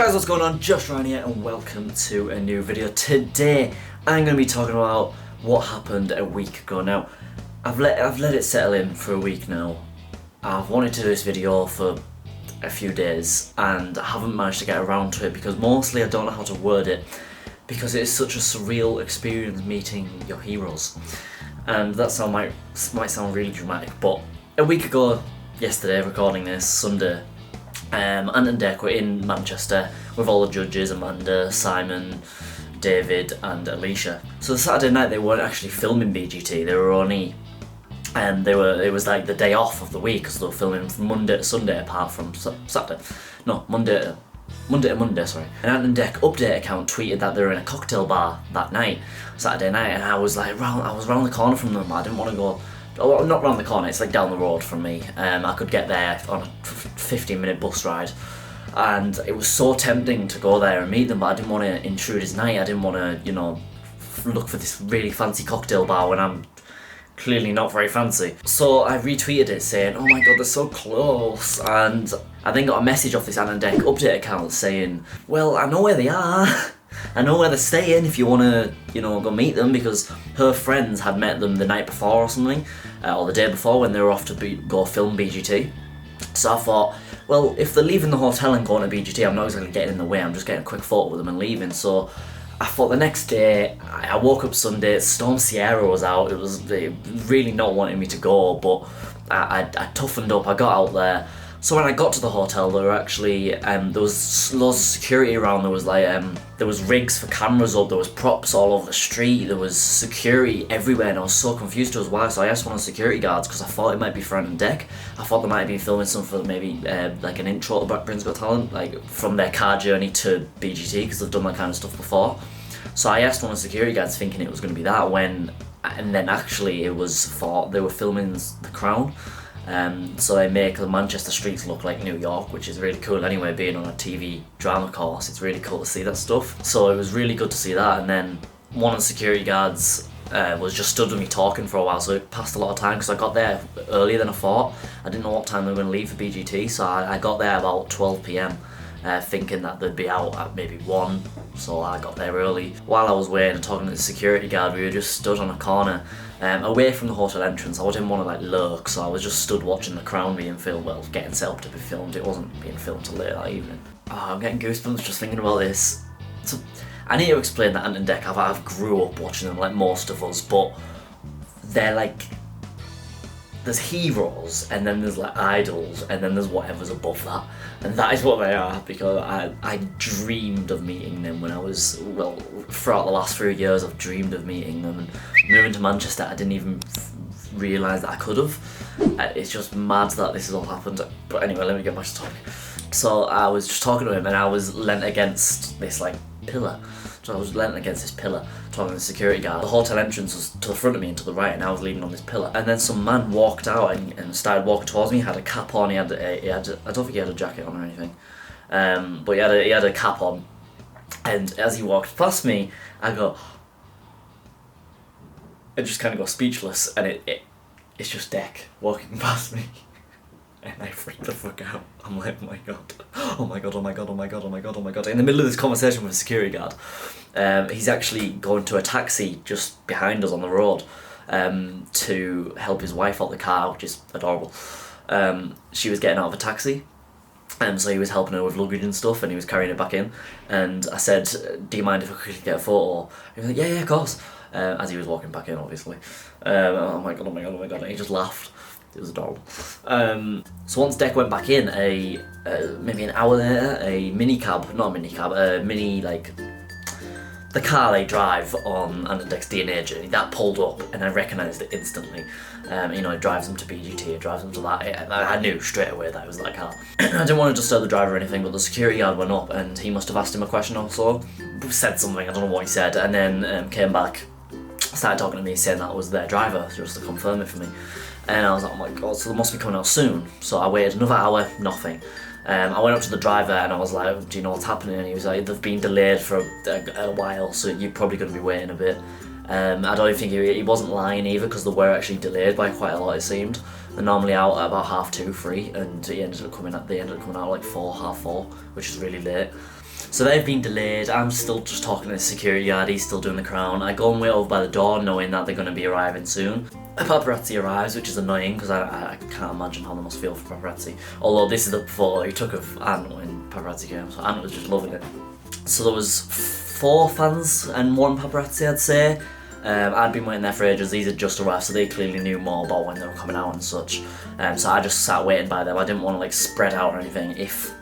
Hey guys, what's going on? Just Ryan here and welcome to a new video. Today I'm going to be talking about what happened a week ago. Now, I've let it settle in for a week now. I've wanted to do this video for a few days and I haven't managed to get around to it because mostly I don't know how to word it because it is such a surreal experience meeting your heroes. And that might sound really dramatic, but a week ago, yesterday, recording this, Sunday, Ant and Dec were in Manchester with all the judges, Amanda, Simon, David and Alicia. So the Saturday night they weren't actually filming BGT, they were only, it was like the day off of the week because they were filming from Monday to Sunday apart from Saturday. No, Monday to Monday, sorry. An Ant and Dec update account tweeted that they were in a cocktail bar that night, Saturday night, and I was like, I was round the corner from them, I didn't want to go. Oh, not round the corner, it's like down the road from me. I could get there on a 15-minute bus ride. And it was so tempting to go there and meet them, but I didn't want to intrude his night. I didn't want to, look for this really fancy cocktail bar when I'm clearly not very fancy. So I retweeted it saying, oh my god, they're so close. And I then got a message off this Ant and Dec update account saying, well, I know where they are. I know where they're staying if you want to, go meet them, because her friends had met them the night before or something, or the day before when they were off to go film BGT. So I thought, well, if they're leaving the hotel and going to BGT, I'm not exactly getting in the way, I'm just getting a quick photo with them and leaving. So I thought the next day, I woke up Sunday, Storm Sierra was out, it was really not wanting me to go, but I toughened up, I got out there. So when I got to the hotel, there were actually, there was loads of security around, there was there was rigs for cameras up, there was props all over the street, there was security everywhere, and I was so confused as why, so I asked one of the security guards, because I thought it might be for Ant and Dec. I thought they might have been filming something for maybe, like an intro to Britain's Got Talent, like from their car journey to BGT, because they've done that kind of stuff before. So I asked one of the security guards thinking it was going to be that, and then actually it was for, they were filming The Crown. So they make the Manchester streets look like New York, which is really cool anyway, being on a TV drama course, it's really cool to see that stuff. So it was really good to see that, and then one of the security guards was just stood with me talking for a while, so it passed a lot of time because I got there earlier than I thought. I didn't know what time they were going to leave for BGT, so I got there about 12 PM. Thinking that they'd be out at maybe 1, so I got there early. While I was waiting and talking to the security guard, we were just stood on a corner away from the hotel entrance. I didn't want to lurk, so I was just stood watching The Crown being filmed, well, getting set up to be filmed. It wasn't being filmed till later that evening. Oh, I'm getting goosebumps just thinking about this. So, I need to explain that Ant and Dec, I've grew up watching them like most of us, but they're like, there's heroes, and then there's like idols, and then there's whatever's above that, and that is what they are, because I dreamed of meeting them when I was, well, throughout the last 3 years I've dreamed of meeting them, and moving to Manchester I didn't even realise that I could have. It's just mad that this has all happened, but anyway, let me get back to the topic. So I was just talking to him and I was leant against this like pillar. So I was leaning against this pillar, talking to the security guard. The hotel entrance was to the front of me and to the right, and I was leaning on this pillar. And then some man walked out and started walking towards me. He had a cap on. He had I don't think he had a jacket on or anything, but he had a cap on. And as he walked past me, I just kind of go speechless, and it's just Dec walking past me. And I freaked the fuck out. I'm like, oh my god, oh my god, oh my god, oh my god, oh my god, oh my god. In the middle of this conversation with a security guard, he's actually going to a taxi just behind us on the road to help his wife out the car, which is adorable. She was getting out of a taxi, so he was helping her with luggage and stuff, and he was carrying it back in. And I said, do you mind if I could get a photo? He was like, yeah, of course. As he was walking back in, obviously. Oh my god, oh my god, oh my god, and he just laughed. It was adorable. So once Dec went back in, maybe an hour later, a mini, like, the car they drive on Ant and Dec's DNA journey, that pulled up, and I recognised it instantly. It drives them to BGT, it drives them to that. I knew straight away that it was that car. I didn't want to disturb the driver or anything, but the security guard went up, and he must have asked him a question or so. Said something, I don't know what he said, and then came back, started talking to me, saying that was their driver, just to confirm it for me. And I was like, oh my god, so they must be coming out soon. So I waited another hour, nothing. I went up to the driver and I was like, do you know what's happening? And he was like, they've been delayed for a while, so you're probably going to be waiting a bit. I don't even think he wasn't lying either, because they were actually delayed by quite a lot, it seemed. They're normally out at about 2:30, 3, and they ended up coming out like 4, half 4, which is really late. So they've been delayed. I'm still just talking to the security guard, he's still doing the crown. I go and wait over by the door knowing that they're going to be arriving soon. A paparazzi arrives, which is annoying because I can't imagine how they must feel for paparazzi. Although this is the photo he took of Ant when paparazzi came, so Ant was just loving it. So there was 4 fans and 1 paparazzi, I'd say. I'd been waiting there for ages. These had just arrived, so they clearly knew more about when they were coming out and such. So I just sat waiting by them. I didn't want to like spread out or anything. If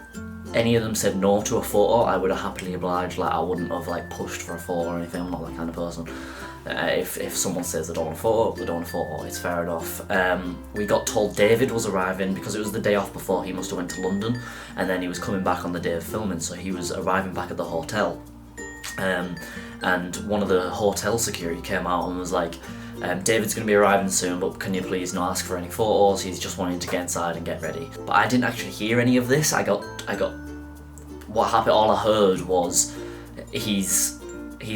any of them said no to a photo, I would have happily obliged. Like I wouldn't have like pushed for a photo or anything. I'm not that kind of person. If someone says they don't want a photo, they don't want a photo. It's fair enough. We got told David was arriving because it was the day off before. He must have went to London, and then he was coming back on the day of filming, so he was arriving back at the hotel. And one of the hotel security came out and was like, David's going to be arriving soon, but can you please not ask for any photos? He's just wanting to get inside and get ready. But I didn't actually hear any of this. I got what happened. All I heard was he's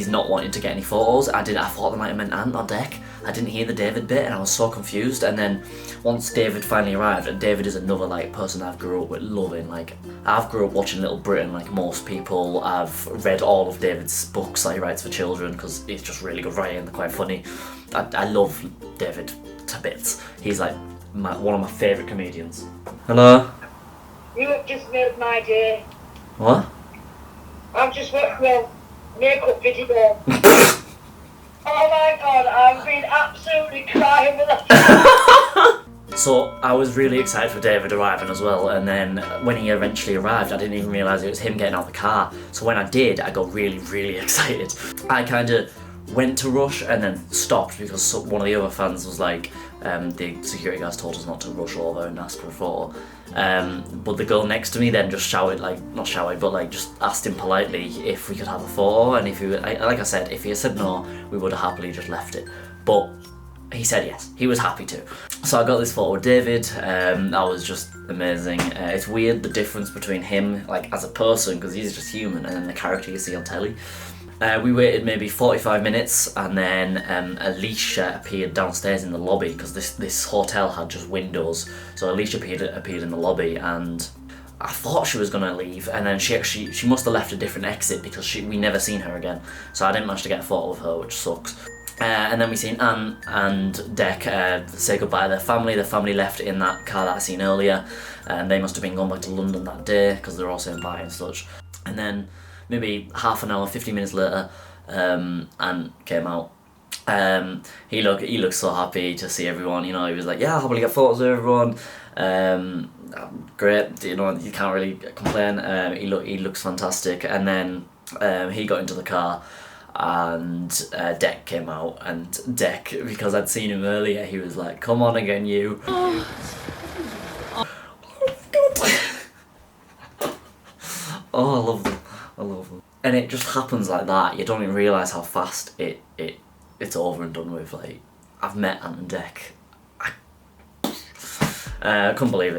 not wanting to get any photos. I thought they might have meant Ant or Dec. I didn't hear the David bit, and I was so confused. And then once David finally arrived, and David is another like person I've grew up with loving. Like I've grew up watching Little Britain, like most people. I've read all of David's books that he writes for children because he's just really good writing. They're quite funny. I love David to bits. He's like one of my favourite comedians. Hello. You have just made my day. What? I've just watched your makeup video. Oh my god, I've been absolutely crying with that. So I was really excited for David arriving as well, and then when he eventually arrived, I didn't even realise it was him getting out of the car. So when I did, I got really, really excited. I kind of went to rush and then stopped because one of the other fans was like, the security guards told us not to rush over and ask for a photo. But the girl next to me then just shouted, like, not shouted, but like just asked him politely if we could have a photo, and if he, like I said, if he had said no, we would have happily just left it. But he said yes, he was happy to. So I got this photo with David, that was just amazing. It's weird the difference between him, like as a person, because he's just human, and then the character you see on telly. We waited maybe 45 minutes, and then Alicia appeared downstairs in the lobby because this hotel had just windows. So Alicia appeared in the lobby, and I thought she was gonna leave, and then she must have left a different exit because we never seen her again. So I didn't manage to get a photo of her, which sucks. And then we seen Ant and Dec say goodbye to their family. Their family left in that car that I seen earlier, and they must have been going back to London that day because they're all saying bye and such. And then maybe half an hour, 50 minutes later, Ant came out. He looked so happy to see everyone. You know, he was like, "Yeah, I'll probably get photos of everyone." Great, you know, you can't really complain. He looks fantastic. And then he got into the car, and Dec came out, and Dec, because I'd seen him earlier, he was like, "Come on again, you." Oh God. Oh, I love them. I love them. And it just happens like that. You don't even realise how fast it's over and done with. Like, I've met Ant and Dec. Couldn't believe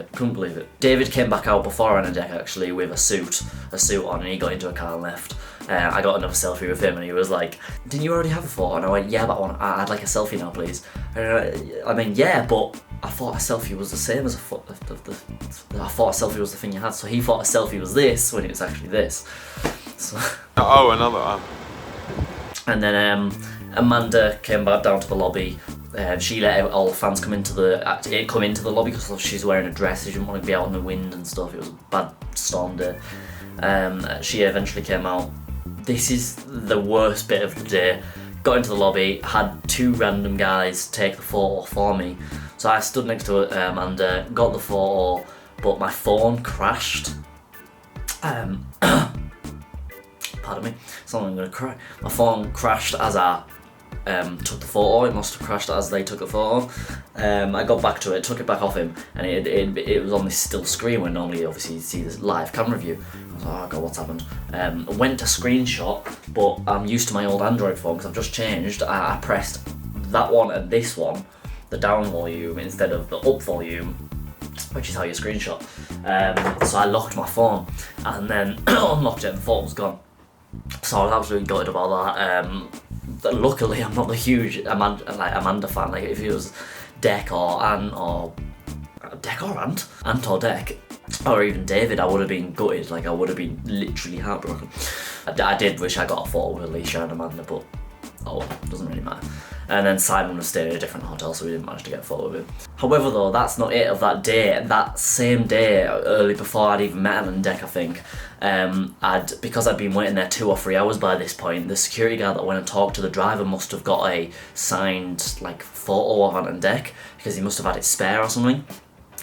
it. David came back out before Ant and Dec actually with a suit on, and he got into a car and left. I got another selfie with him, and he was like, "Didn't you already have a photo?" And I went, "Yeah, but I'd like a selfie now, please." I mean, yeah, but I thought a selfie was the same as a photo. I thought a selfie was the thing you had, so he thought a selfie was this when it was actually this. So. Oh, another one. And then Amanda came back down to the lobby. She let all the fans come into the lobby because she's wearing a dress. She didn't want to be out in the wind and stuff. It was a bad storm day. She eventually came out. This is the worst bit of the day. Got into the lobby, had 2 random guys take the photo for me. So I stood next to Amanda, got the photo, but my phone crashed. Pardon me, I'm gonna cry. My phone crashed as I took the photo. It must have crashed as they took the photo. I got back to it, took it back off him, and it was on this still screen when normally obviously you see this live camera view. I was like, "Oh God, what's happened?" Went to screenshot, but I'm used to my old Android phone because I've just changed. I pressed that one and this one, the down volume instead of the up volume, which is how you screenshot. So I locked my phone and then unlocked it and the photo was gone. So I was absolutely gutted about that. Luckily, I'm not the huge Amanda fan. Like if it was Dec or Ant or Ant or Dec, or even David, I would have been gutted. Like, I would have been literally heartbroken. I did wish I got a photo with Alicia and Amanda, but oh, it doesn't really matter. And then Simon was staying in a different hotel, so we didn't manage to get a photo with him. However though, that's not it of that day. That same day, early before I'd even met Ant and Dec, I think, because I'd been waiting there 2 or 3 hours by this point, the security guard that went and talked to the driver must have got a signed like photo of Ant and Dec, because he must have had it spare or something.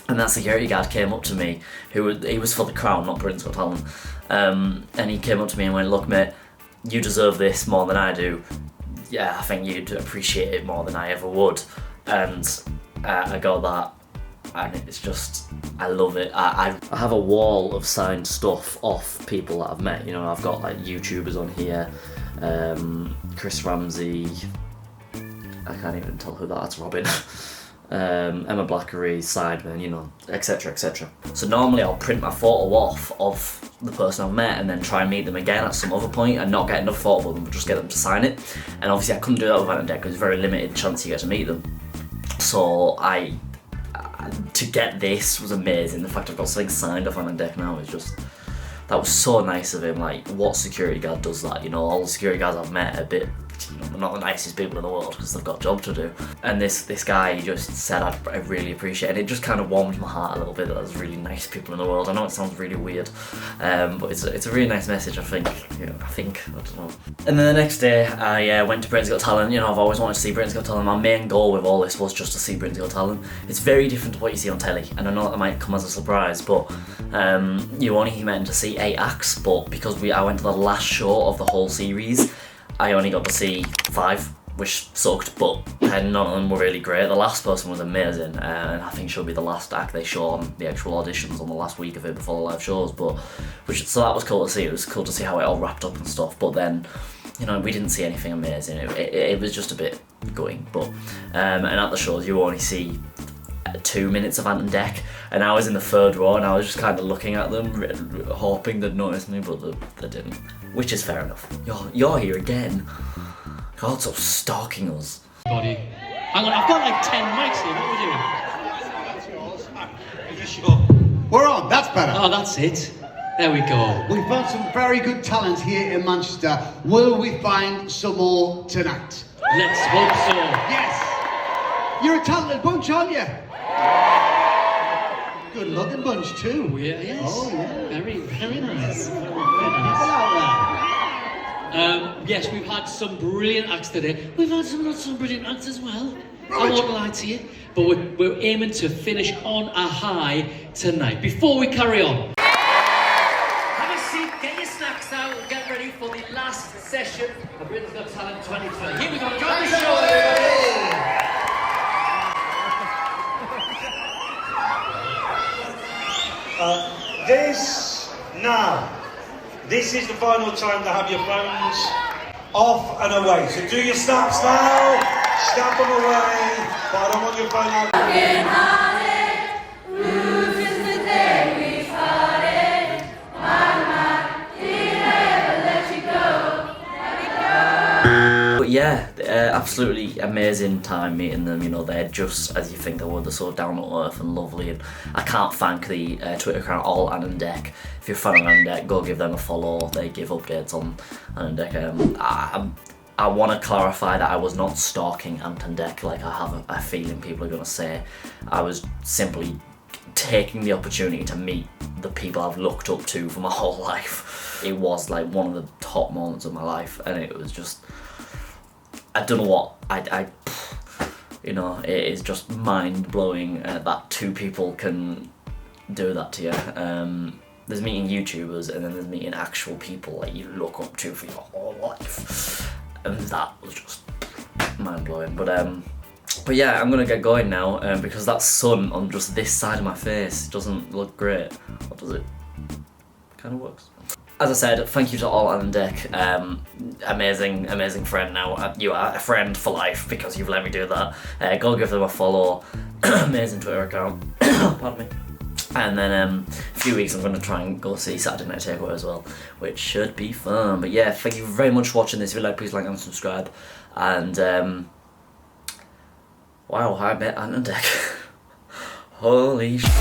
And that security guard came up to me, he was for the Crown, not Britain's Got Talent, and he came up to me and went, "Look mate, you deserve this more than I do. Yeah, I think you'd appreciate it more than I ever would." And I got that, and it's just, I love it. I have a wall of signed stuff off people that I've met. You know, I've got like YouTubers on here, Chris Ramsey, I can't even tell who that's, Robin. Emma Blackery, Sidemen, you know, etc, etc. So normally I'll print my photo off of the person I've met and then try and meet them again at some other point and not get enough photo of them, but just get them to sign it. And obviously I couldn't do that with Ant and Dec because it's very limited chance you get to meet them. So to get this was amazing. The fact I've got something signed off Ant and Dec now is just, that was so nice of him. Like, what security guard does that? You know, all the security guards I've met are a bit, you know, they're not the nicest people in the world because they've got a job to do. And this guy, he just said, I really appreciate it. And it just kind of warmed my heart a little bit that there's really nice people in the world. I know it sounds really weird, but it's a really nice message, I think. You know, I don't know. And then the next day, I went to Britain's Got Talent. You know, I've always wanted to see Britain's Got Talent. My main goal with all this was just to see Britain's Got Talent. It's very different to what you see on telly, and I know that might come as a surprise, but you only meant to see 8 acts, but because I went to the last show of the whole series, I only got to see 5, which sucked, but none of them were really great. The last person was amazing, and I think she'll be the last act they show on the actual auditions on the last week of it before the live shows. So that was cool to see. It was cool to see how it all wrapped up and stuff. But then, you know, we didn't see anything amazing. It was just a bit going. But and at the shows, you only see 2 minutes of Ant and Dec, and I was in the 3rd row, and I was just kind of looking at them, hoping they'd notice me, but they didn't. Which is fair enough. You're here again. God, stop stalking us. Body. Hang on, I've got like 10 mics here. What are we doing? Are you sure? We're on, that's better. Oh, that's it. There we go. We've found some very good talent here in Manchester. Will we find some more tonight? Let's hope so. Yes. You're a talented bunch, aren't you? Good looking bunch too. Yeah, yes. Oh, yeah. Very, very nice. Very nice. Yes, we've had some brilliant acts today. We've had some not so brilliant acts as well. I won't lie to you. But we're aiming to finish on a high tonight. Before we carry on, have a seat, get your snacks out, and get ready for the last session of Britain's Got Talent 2020. Here we go, join the show, everybody! This is the final time to have your phones off and away. So do your snaps now, snap them away, but I don't want your phone out. But yeah, absolutely amazing time meeting them. You know, they're just as you think they were. They're so down to earth and lovely, and I can't thank the Twitter account All Ant and Dec. If you're a fan of Ant and Dec, go give them a follow. They give updates on Ant and Dec. I want to clarify that I was not stalking Ant and Dec like I have a feeling people are going to say. I was simply taking the opportunity to meet the people I've looked up to for my whole life. It was like one of the top moments of my life, and it was just, I don't know what, you know, it is just mind-blowing that 2 people can do that to you. There's meeting YouTubers, and then there's meeting actual people that you look up to for your whole life, and that was just mind-blowing. But yeah, I'm gonna get going now because that sun on just this side of my face doesn't look great. Or does it? Kind of works. As I said, thank you to All Ant and Dec. Amazing friend now. You are a friend for life because you've let me do that. Go give them a follow. Amazing Twitter account. Pardon me. And then a few weeks I'm going to try and go see Saturday Night Takeaway as well, which should be fun. But yeah, thank you very much for watching this. If you like, please like and subscribe. And wow, I met Ant and Dec. Holy shit.